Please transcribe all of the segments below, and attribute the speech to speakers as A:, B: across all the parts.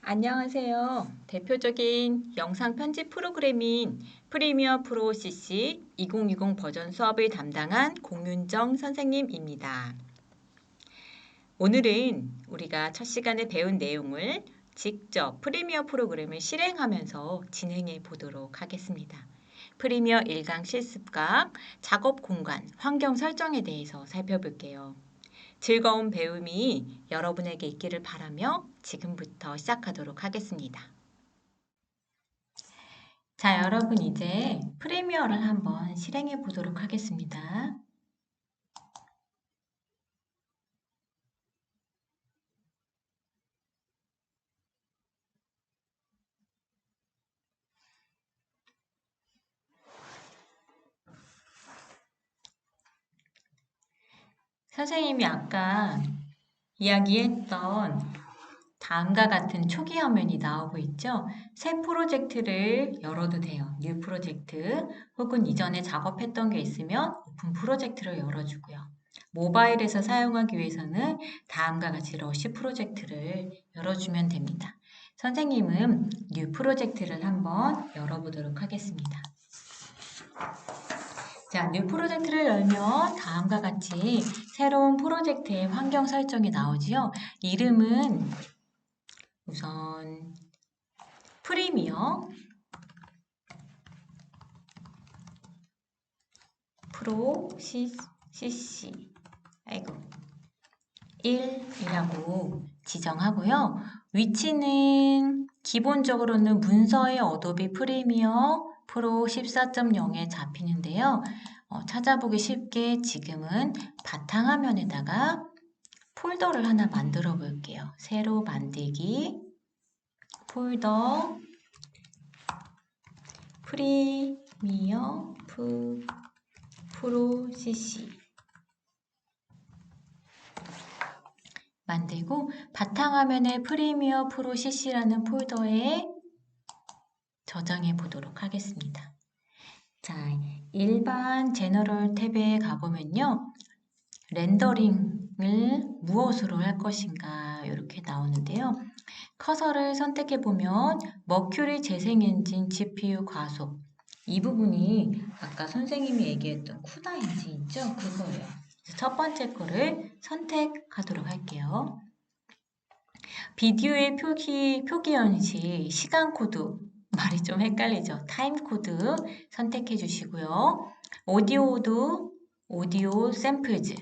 A: 안녕하세요. 대표적인 영상 편집 프로그램인 프리미어 프로 CC 2020 버전 수업을 담당한 공윤정 선생님입니다. 오늘은 우리가 첫 시간에 배운 내용을 직접 프리미어 프로그램을 실행하면서 진행해 보도록 하겠습니다. 프리미어 1강 실습과 작업 공간, 환경 설정에 대해서 살펴볼게요. 즐거운 배움이 여러분에게 있기를 바라며 지금부터 시작하도록 하겠습니다. 자, 여러분 이제 프리미어를 한번 실행해 보도록 하겠습니다. 선생님이 아까 이야기했던 다음과 같은 초기 화면이 나오고 있죠. 새 프로젝트를 열어도 돼요. 뉴 프로젝트 혹은 이전에 작업했던 게 있으면 오픈 프로젝트를 열어주고요. 모바일에서 사용하기 위해서는 다음과 같이 러시 프로젝트를 열어주면 됩니다. 선생님은 뉴 프로젝트를 한번 열어보도록 하겠습니다. 자, 뉴 프로젝트를 열면 다음과 같이 새로운 프로젝트의 환경 설정이 나오지요. 이름은 우선 프리미어 프로 CC 1이라고 지정하고요. 위치는 기본적으로는 문서의 어도비 프리미어 프로 14.0에 잡히는데요. 찾아보기 쉽게 지금은 바탕화면에다가 폴더를 하나 만들어 볼게요. 새로 만들기 폴더 프리미어 프로 CC 만들고 바탕화면에 프리미어 프로 CC라는 폴더에 저장해 보도록 하겠습니다. 자, 일반 제너럴 탭에 가보면요. 렌더링을 무엇으로 할 것인가 이렇게 나오는데요. 커서를 선택해 보면 머큐리 재생엔진 GPU 과속 이 부분이 아까 선생님이 얘기했던 쿠다 엔진 있죠? 그거예요. 첫 번째 거를 선택하도록 할게요. 비디오의 표기 현시 시간 코드 말이 좀 헷갈리죠? 타임 코드 선택해 주시고요. 오디오도 오디오 샘플즈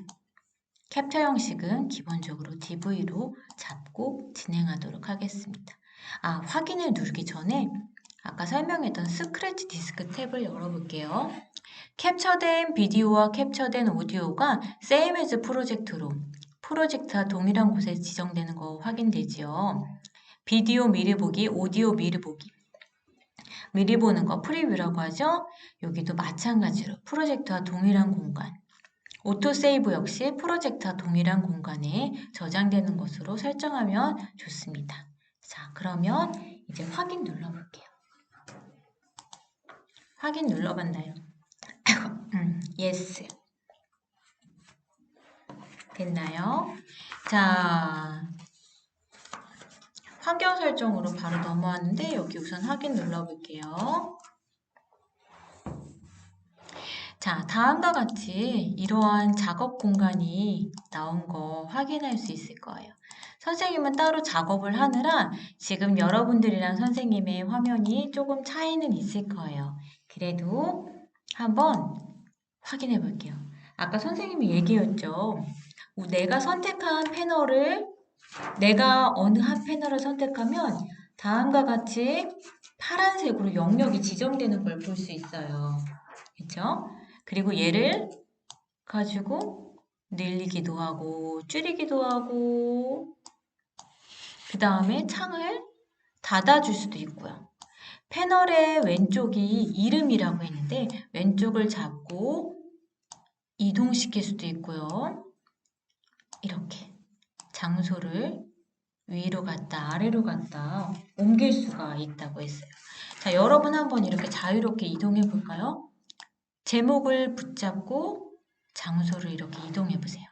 A: 캡처 형식은 기본적으로 DV로 잡고 진행하도록 하겠습니다. 확인을 누르기 전에 아까 설명했던 스크래치 디스크 탭을 열어볼게요. 캡처된 비디오와 캡처된 오디오가 same as 프로젝트와 동일한 곳에 지정되는 거 확인되지요. 비디오 미리 보기, 오디오 미리 보기. 미리 보는 거 프리뷰라고 하죠. 여기도 마찬가지로 프로젝트와 동일한 공간. 오토세이브 역시 프로젝트와 동일한 공간에 저장되는 것으로 설정하면 좋습니다. 자, 그러면 이제 확인 눌러볼게요. 확인 눌러봤나요? yes. 됐나요? 자, 환경 설정으로 바로 넘어왔는데 여기 우선 확인 눌러볼게요. 자, 다음과 같이 이러한 작업 공간이 나온 거 확인할 수 있을 거예요. 선생님은 따로 작업을 하느라 지금 여러분들이랑 선생님의 화면이 조금 차이는 있을 거예요. 그래도 한번 확인해 볼게요. 아까 선생님이 얘기했죠. 내가 선택한 패널을 내가 어느 한 패널을 선택하면 다음과 같이 파란색으로 영역이 지정되는 걸 볼 수 있어요. 그렇죠? 그리고 얘를 가지고 늘리기도 하고 줄이기도 하고 그 다음에 창을 닫아줄 수도 있고요. 패널의 왼쪽이 이름이라고 했는데 왼쪽을 잡고 이동시킬 수도 있고요. 이렇게 장소를 위로 갔다 아래로 갔다 옮길 수가 있다고 했어요. 자, 여러분 한번 이렇게 자유롭게 이동해 볼까요? 제목을 붙잡고 장소를 이렇게 이동해 보세요.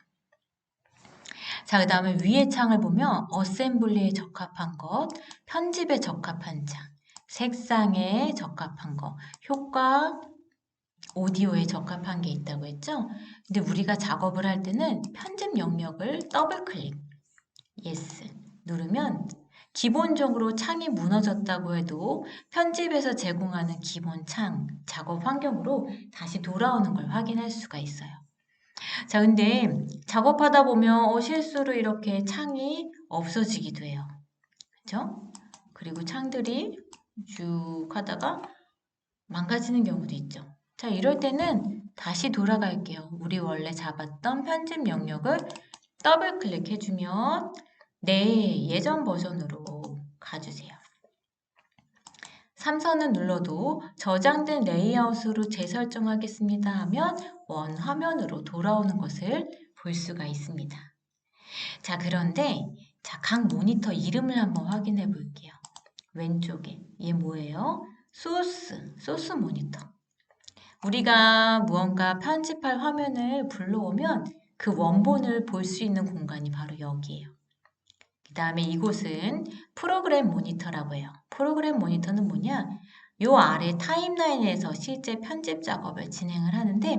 A: 자, 그 다음에 위에 창을 보면 어셈블리에 적합한 것, 편집에 적합한 창, 색상에 적합한 것, 효과, 오디오에 적합한 게 있다고 했죠? 근데 우리가 작업을 할 때는 편집 영역을 더블 클릭, yes 누르면 기본적으로 창이 무너졌다고 해도 편집에서 제공하는 기본 창, 작업 환경으로 다시 돌아오는 걸 확인할 수가 있어요. 자, 근데 작업하다 보면 실수로 이렇게 창이 없어지기도 해요. 그렇죠? 그리고 창들이 쭉 하다가 망가지는 경우도 있죠. 자, 이럴 때는 다시 돌아갈게요. 우리 원래 잡았던 편집 영역을 더블 클릭해주면 예전 버전으로 가주세요. 3선을 눌러도 저장된 레이아웃으로 재설정하겠습니다 하면 원 화면으로 돌아오는 것을 볼 수가 있습니다. 자, 그런데 각 모니터 이름을 한번 확인해 볼게요. 왼쪽에 얘 뭐예요? 소스 모니터. 우리가 무언가 편집할 화면을 불러오면 그 원본을 볼 수 있는 공간이 바로 여기예요. 그 다음에 이곳은 프로그램 모니터라고 해요. 프로그램 모니터는 뭐냐? 요 아래 타임라인에서 실제 편집 작업을 진행을 하는데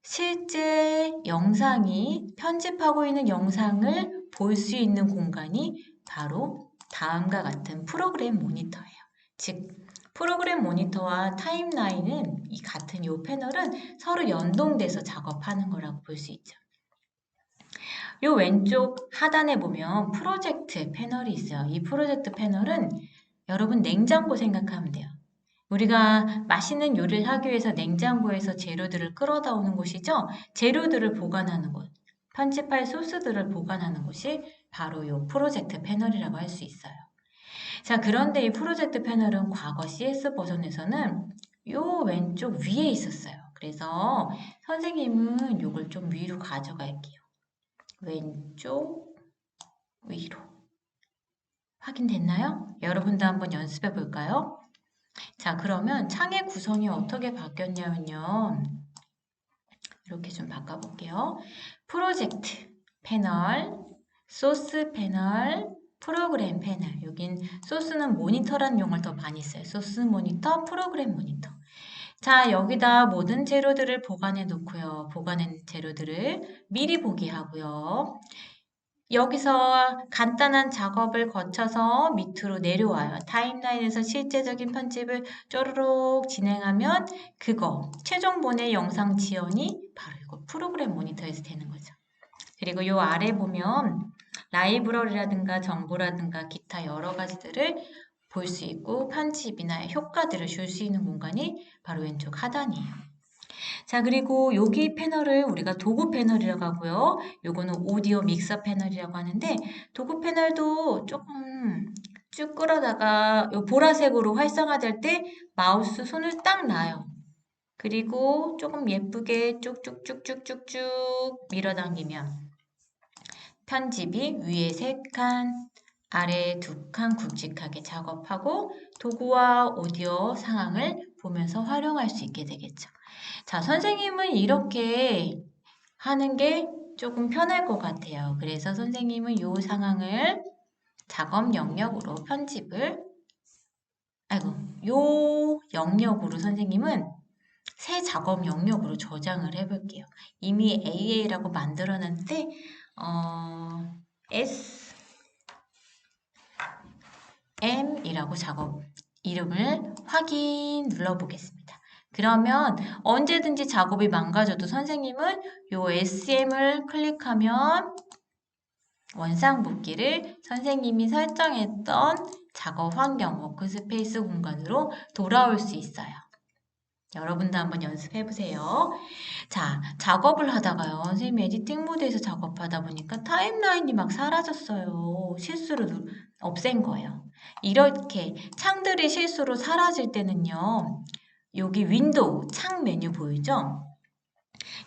A: 실제 영상이 편집하고 있는 영상을 볼 수 있는 공간이 바로 다음과 같은 프로그램 모니터예요. 즉 프로그램 모니터와 타임라인은 이 같은 요 패널은 서로 연동돼서 작업하는 거라고 볼 수 있죠. 요 왼쪽 하단에 보면 프로젝트 패널이 있어요. 이 프로젝트 패널은 여러분 냉장고 생각하면 돼요. 우리가 맛있는 요리를 하기 위해서 냉장고에서 재료들을 끌어다 오는 곳이죠. 재료들을 보관하는 곳, 편집할 소스들을 보관하는 곳이 바로 이 프로젝트 패널이라고 할 수 있어요. 자, 그런데 이 프로젝트 패널은 과거 CS 버전에서는 요 왼쪽 위에 있었어요. 그래서 선생님은 요걸 좀 위로 가져갈게요. 왼쪽 위로. 확인됐나요? 여러분도 한번 연습해 볼까요? 자, 그러면 창의 구성이 어떻게 바뀌었냐면요. 이렇게 좀 바꿔볼게요. 프로젝트 패널, 소스 패널, 프로그램 패널. 여긴 소스는 모니터라는 용어를 더 많이 써요. 소스 모니터, 프로그램 모니터. 자, 여기다 모든 재료들을 보관해 놓고요. 보관한 재료들을 미리 보기 하고요. 여기서 간단한 작업을 거쳐서 밑으로 내려와요. 타임라인에서 실제적인 편집을 쪼르륵 진행하면 그거 최종본의 영상 지연이 바로 이거 프로그램 모니터에서 되는 거죠. 그리고 요 아래 보면 라이브러리라든가 정보라든가 기타 여러 가지들을 볼 수 있고 편집이나 효과들을 줄 수 있는 공간이 바로 왼쪽 하단이에요. 자, 그리고 여기 패널을 우리가 도구 패널이라고 하고요. 요거는 오디오 믹서 패널이라고 하는데 도구 패널도 조금 쭉 끌어다가 요 보라색으로 활성화될 때 마우스 손을 딱 놔요. 그리고 조금 예쁘게 쭉쭉쭉쭉쭉쭉 밀어당기면 편집이 위에 3칸, 아래에 2칸 굵직하게 작업하고 도구와 오디오 상황을 보면서 활용할 수 있게 되겠죠. 자, 선생님은 이렇게 하는 게 조금 편할 것 같아요. 그래서 선생님은 이 상황을 작업 영역으로 요 영역으로 선생님은 새 작업 영역으로 저장을 해볼게요. 이미 AA라고 만들어놨는데 SM이라고 작업 이름을 확인 눌러보겠습니다. 그러면 언제든지 작업이 망가져도 선생님은 요 SM을 클릭하면 원상복귀를 선생님이 설정했던 작업 환경, 워크스페이스 공간으로 돌아올 수 있어요. 여러분도 한번 연습해 보세요. 자, 작업을 하다가요. 선생님이 에디팅 모드에서 작업하다 보니까 타임라인이 막 사라졌어요. 실수로 없앤 거예요. 이렇게 창들이 실수로 사라질 때는요. 여기 윈도우, 창 메뉴 보이죠?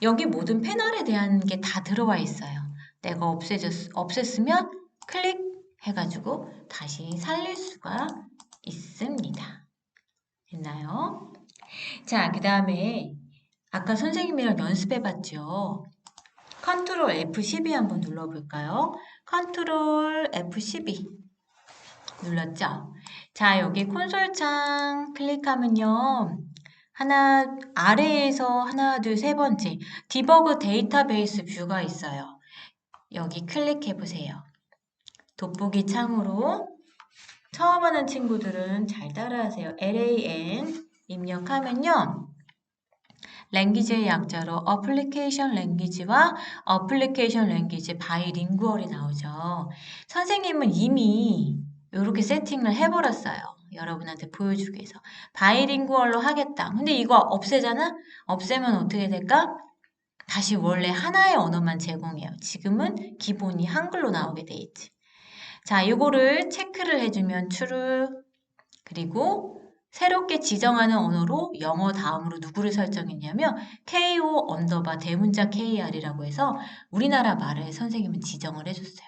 A: 여기 모든 패널에 대한 게 다 들어와 있어요. 내가 없앴으면 클릭해가지고 다시 살릴 수가 있습니다. 됐나요? 자, 그 다음에 아까 선생님이랑 연습해봤죠? 컨트롤 F12 한번 눌러볼까요? 컨트롤 F12 눌렀죠? 자, 여기 콘솔 창 클릭하면요. 아래에서 하나, 둘, 세 번째 디버그 데이터베이스 뷰가 있어요. 여기 클릭해 보세요. 돋보기 창으로 처음 하는 친구들은 잘 따라하세요. LAN 입력하면요. 랭귀지의 약자로 어플리케이션 랭귀지와 어플리케이션 랭귀지 바이링구얼이 나오죠. 선생님은 이미 이렇게 세팅을 해버렸어요. 여러분한테 보여주기 위해서. 바이링구얼로 하겠다. 근데 이거 없애잖아? 없애면 어떻게 될까? 다시 원래 하나의 언어만 제공해요. 지금은 기본이 한글로 나오게 돼 있지. 자, 이거를 체크를 해주면 true. 그리고 새롭게 지정하는 언어로 영어 다음으로 누구를 설정했냐면 KO 언더바 대문자 KR이라고 해서 우리나라 말을 선생님은 지정을 해줬어요.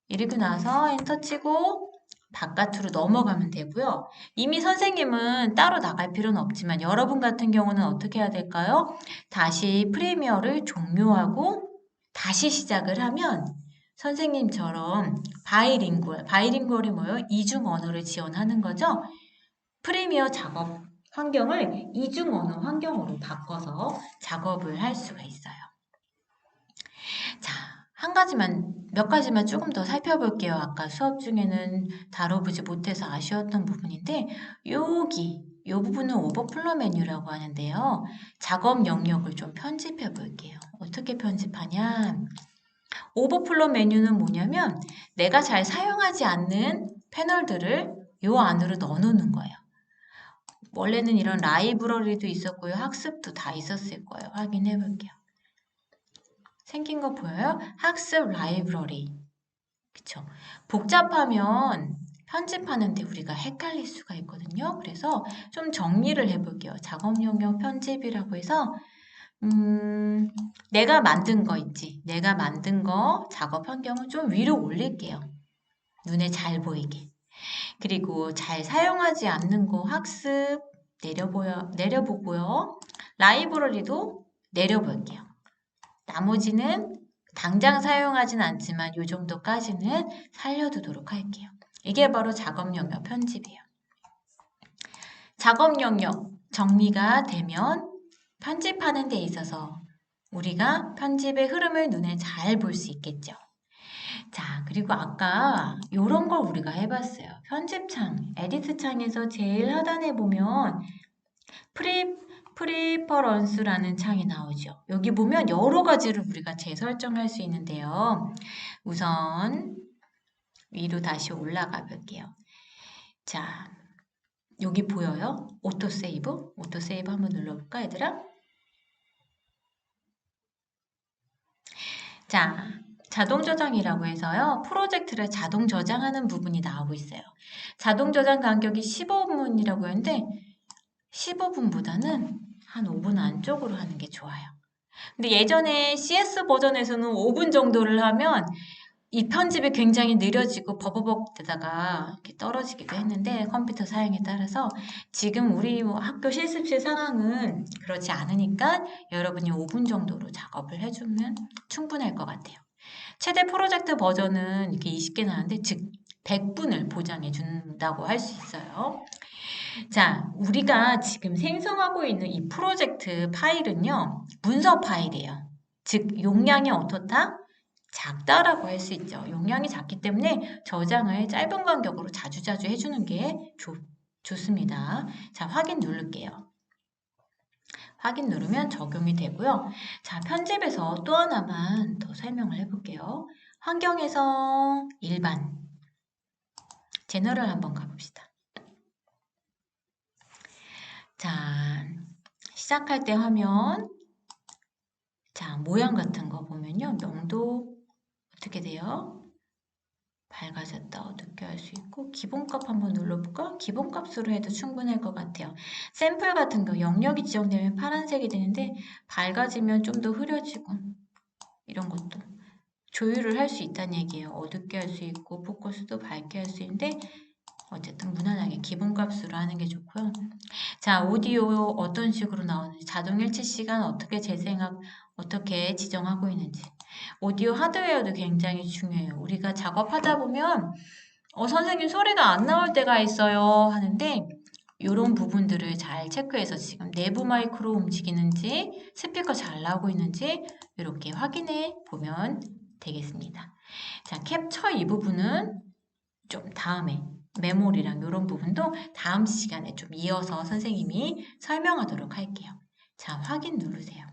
A: 이러고 나서 엔터 치고 바깥으로 넘어가면 되고요. 이미 선생님은 따로 나갈 필요는 없지만 여러분 같은 경우는 어떻게 해야 될까요? 다시 프리미어를 종료하고 다시 시작을 하면 선생님처럼 바이링구얼이 뭐예요? 이중 언어를 지원하는 거죠. 프리미어 작업 환경을 이중 언어 환경으로 바꿔서 작업을 할 수가 있어요. 자, 몇 가지만 조금 더 살펴볼게요. 아까 수업 중에는 다뤄보지 못해서 아쉬웠던 부분인데, 이 부분은 오버플로 메뉴라고 하는데요. 작업 영역을 좀 편집해 볼게요. 어떻게 편집하냐? 오버플로 메뉴는 뭐냐면, 내가 잘 사용하지 않는 패널들을 요 안으로 넣어놓는 거예요. 원래는 이런 라이브러리도 있었고요. 학습도 다 있었을 거예요. 확인해 볼게요. 생긴 거 보여요? 학습 라이브러리. 그쵸? 복잡하면 편집하는데 우리가 헷갈릴 수가 있거든요. 그래서 좀 정리를 해볼게요. 작업 영역 편집이라고 해서 내가 만든 거 있지. 내가 만든 거 작업 환경을 좀 위로 올릴게요. 눈에 잘 보이게. 그리고 잘 사용하지 않는 거 학습 내려보고요. 라이브러리도 내려볼게요. 나머지는 당장 사용하진 않지만 이 정도까지는 살려두도록 할게요. 이게 바로 작업 영역 편집이에요. 작업 영역 정리가 되면 편집하는 데 있어서 우리가 편집의 흐름을 눈에 잘 볼 수 있겠죠. 자, 그리고 아까 이런 걸 우리가 해봤어요. 편집창, 에디트 창에서 제일 하단에 보면 프리퍼런스라는 창이 나오죠. 여기 보면 여러 가지를 우리가 재설정할 수 있는데요. 우선 위로 다시 올라가 볼게요. 자, 여기 보여요? 오토세이브? 오토세이브 한번 눌러볼까, 얘들아? 자, 자동 저장이라고 해서요. 프로젝트를 자동 저장하는 부분이 나오고 있어요. 자동 저장 간격이 15분이라고 했는데 15분보다는 한 5분 안쪽으로 하는 게 좋아요. 근데 예전에 CS 버전에서는 5분 정도를 하면 이 편집이 굉장히 느려지고 버버벅 되다가 이렇게 떨어지기도 했는데 컴퓨터 사양에 따라서 지금 우리 학교 실습실 상황은 그렇지 않으니까 여러분이 5분 정도로 작업을 해주면 충분할 것 같아요. 최대 프로젝트 버전은 이렇게 20개 나왔는데 즉 100분을 보장해 준다고 할 수 있어요. 자, 우리가 지금 생성하고 있는 이 프로젝트 파일은요, 문서 파일이에요. 즉, 용량이 어떻다? 작다라고 할 수 있죠. 용량이 작기 때문에 저장을 짧은 간격으로 자주자주 해주는 게 좋습니다. 자, 확인 누를게요. 확인 누르면 적용이 되고요. 자, 편집에서 또 하나만 더 설명을 해볼게요. 환경에서 일반, 제너럴 한번 가봅시다. 자, 시작할 때 화면, 자, 모양 같은 거 보면요. 명도 어떻게 돼요? 밝아졌다, 어둡게 할 수 있고 기본값 한번 눌러볼까? 기본값으로 해도 충분할 것 같아요. 샘플 같은 거 영역이 지정되면 파란색이 되는데 밝아지면 좀 더 흐려지고 이런 것도 조율을 할 수 있다는 얘기예요. 어둡게 할 수 있고 포커스도 밝게 할 수 있는데 어쨌든 무난하게 기본값으로 하는 게 좋고요. 자, 오디오 어떤 식으로 나오는지, 자동 일치 시간 어떻게 어떻게 지정하고 있는지. 오디오 하드웨어도 굉장히 중요해요. 우리가 작업하다 보면 선생님 소리가 안 나올 때가 있어요 하는데 이런 부분들을 잘 체크해서 지금 내부 마이크로 움직이는지 스피커 잘 나오고 있는지 이렇게 확인해 보면 되겠습니다. 자, 캡처 이 부분은 좀 다음에 메모리랑 이런 부분도 다음 시간에 좀 이어서 선생님이 설명하도록 할게요. 자, 확인 누르세요.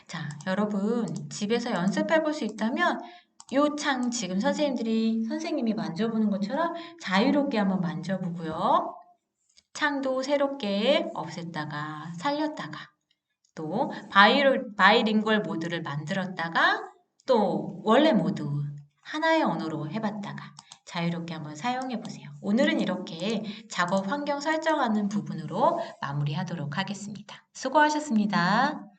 A: 자, 여러분 집에서 연습해 볼 수 있다면 요 창 지금 선생님이 만져보는 것처럼 자유롭게 한번 만져보고요. 창도 새롭게 없앴다가 살렸다가 또 바이링구얼 모드를 만들었다가 또 원래 모드 하나의 언어로 해봤다가 자유롭게 한번 사용해 보세요. 오늘은 이렇게 작업 환경 설정하는 부분으로 마무리하도록 하겠습니다. 수고하셨습니다.